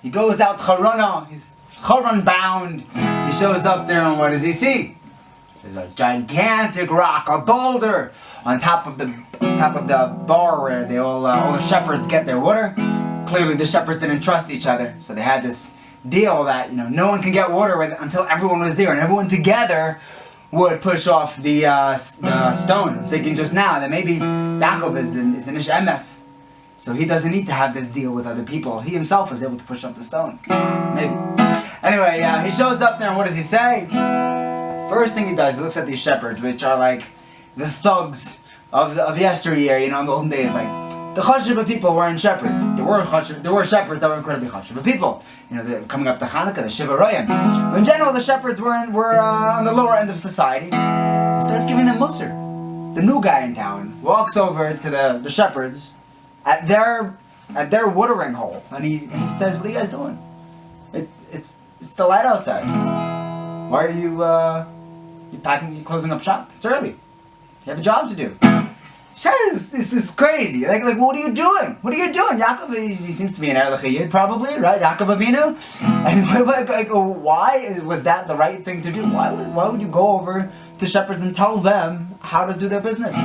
He goes out Charana, he's Charan bound. He shows up there, and what does he see? There's a gigantic rock, a boulder, on top of the bar where all the shepherds get their water. Clearly the shepherds didn't trust each other, so they had this deal that no one can get water until everyone was there, and everyone together would push off the stone. I'm thinking just now that maybe Yaakov is an Ish Emes, so he doesn't need to have this deal with other people. He himself was able to push up the stone. Maybe. Anyway, he shows up there, and what does he say? First thing he does, he looks at these shepherds, which are like the thugs of yesteryear, in the olden days. Like, the Chashuva people weren't shepherds. There were shepherds that were incredibly Chashuva people. They're coming up to Hanukkah, the Shivaroyim. But in general, the shepherds were on the lower end of society. He starts giving them Musar. The new guy in town walks over to the shepherds at their watering hole, and he says, "What are you guys doing? It's the light outside. Why are you you closing up shop? It's early. You have a job to do." This is crazy. Like, what are you doing? What are you doing? Yaakov, he seems to be an Erlich Yid, probably, right? Yaakov Avinu. And why was that the right thing to do? Why would you go over to shepherds and tell them how to do their business?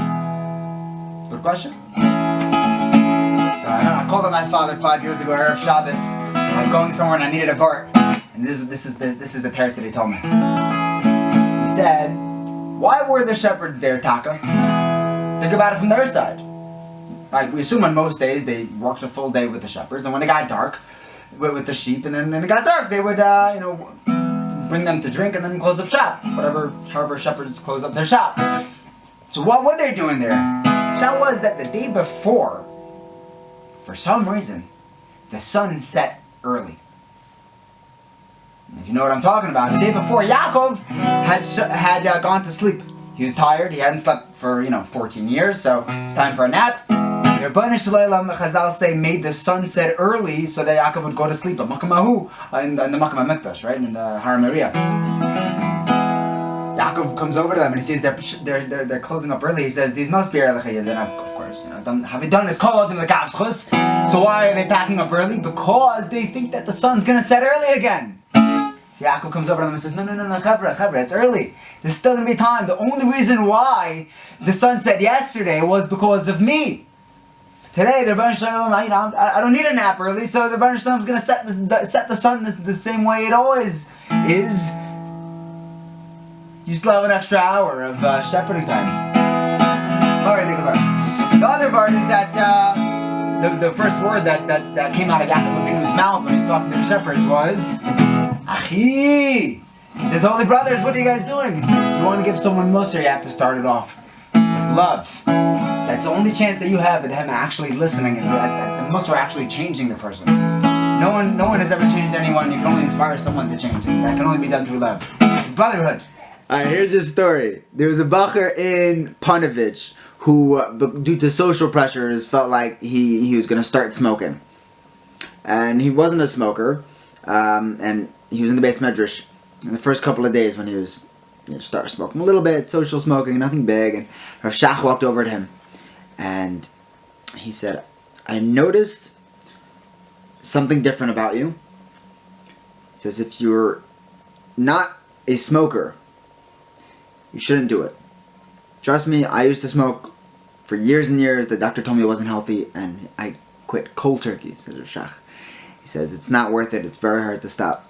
Good question. So I called up my father 5 years ago, Erev Shabbos. I was going somewhere and I needed a Vort. And this is the teretz that he told me. He said, "Why were the shepherds there, Taka? Think about it from their side. Like, we assume on most days they worked a full day with the shepherds, and when it got dark, with the sheep, and then when it got dark, they would, bring them to drink and then close up shop. However shepherds close up their shop. So what were they doing there? Shot was that the day before, for some reason, the sun set early. And if you know what I'm talking about, the day before, Yaakov had gone to sleep. He was tired. He hadn't slept for 14 years, so it's time for a nap. The Rebbeinu Shalom, Chazal say, made the sun set early so that Yaakov would go to sleep. In the Makam HaMikdash, right, in the Har Moriah. Yaakov comes over to them and he sees they're closing up early. He says, "These must be Erlich Yid." And of course, have you done this call out in the Kavschus? So why are they packing up early? Because they think that the sun's going to set early again. So Yaakov comes over to them and says, no, Chavra, it's early. There's still going to be time. The only reason why the sun set yesterday was because of me. Today, the Rebbeinu Shalom, I don't need a nap early, so the Rebbeinu Shalom is going to set the sun the same way it always is. You still have an extra hour of shepherding time. Alright, the other part is that the first word that came out of Yaakov Avinu's mouth when he was talking to the shepherds was Achi. He says, "Holy brothers, what are you guys doing?" He says, "You want to give someone Musar, you have to start it off with love. That's the only chance that you have of him actually listening and that the Musar actually changing the person. No one has ever changed anyone. You can only inspire someone to change it. That can only be done through love. Brotherhood." Alright, here's a story. There was a bacher in Panovich who, due to social pressures, felt like he was going to start smoking. And he wasn't a smoker, and he was in the base medrash in the first couple of days when he was started smoking a little bit, social smoking, nothing big. And Rav Shach walked over to him, and he said, "I noticed something different about you." He says, "If you're not a smoker, you shouldn't do it. Trust me, I used to smoke for years and years. The doctor told me it wasn't healthy, and I quit cold turkey," says Rav Shach. He says, "It's not worth it. It's very hard to stop."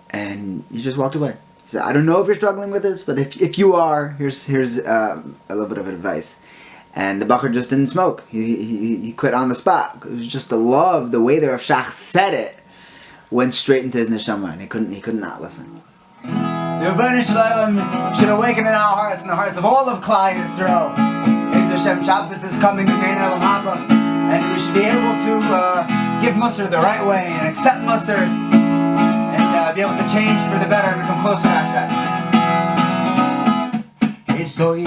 And he just walked away. He said, "I don't know if you're struggling with this, but if you are, here's a little bit of advice." And the bacher just didn't smoke. He quit on the spot. It was just the love, the way that Rav Shach said it, went straight into his neshama, and he could not listen. The Rebbeinu Shalom should awaken in our hearts and the hearts of all of Klal Yisrael. Hashem, Shabbos is coming in Mein Elam Haba, and we should be able to give Musar the right way and accept Musar and be able to change for the better and become closer to Hashem. HISORERI,